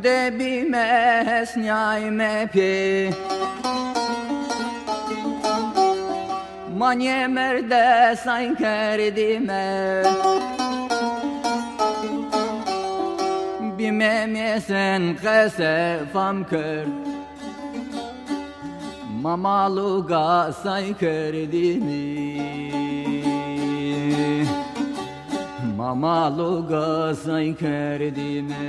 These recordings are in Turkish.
de bimes nyai me pi manye merde sain kerdime bimem yesen kese fam kerd mamaluga sain kerdimi mamaluga sain kerdime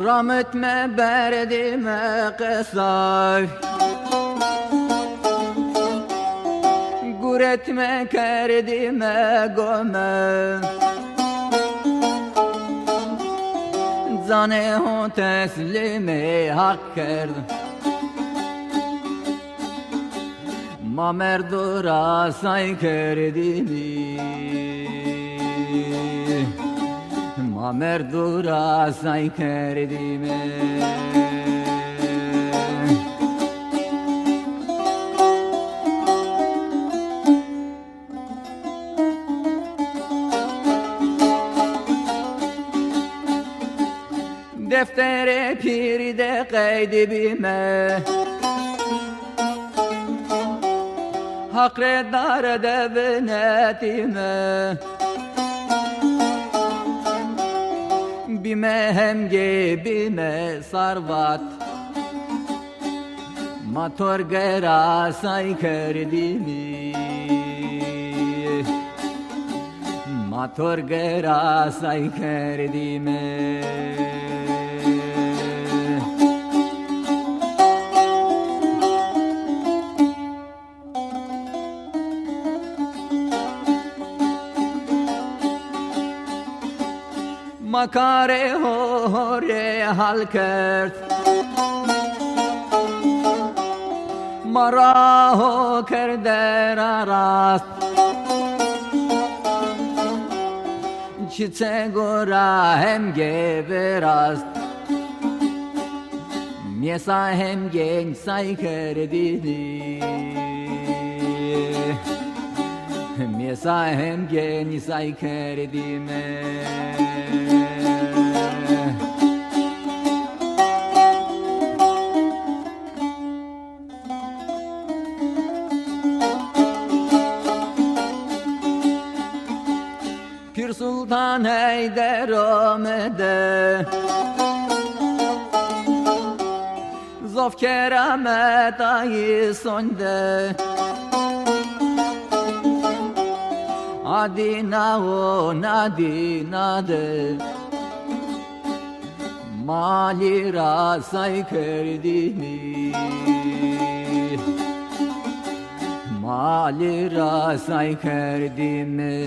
Rahmet me berdime kısay Guret me kerdime gome Zane ho teslime hak kerd Ma merdura say kerdimi Ma merdura say kerdime Deftere pirde kaydibime Hakredar devnetime Bime hemge bime sarvat Mator gera say kerdimi Mator gera say kerdime Makare hore halkert Mara ho kerder arast Çitse gora hem geberast Miesa hem genç say kerdini Miesa hem genç say kerdime Pir Sultan Heyder Ahmet'e Zof keramet ayı sonde Adina o nadina de Mali rasay kerdini Mali rasay kerdime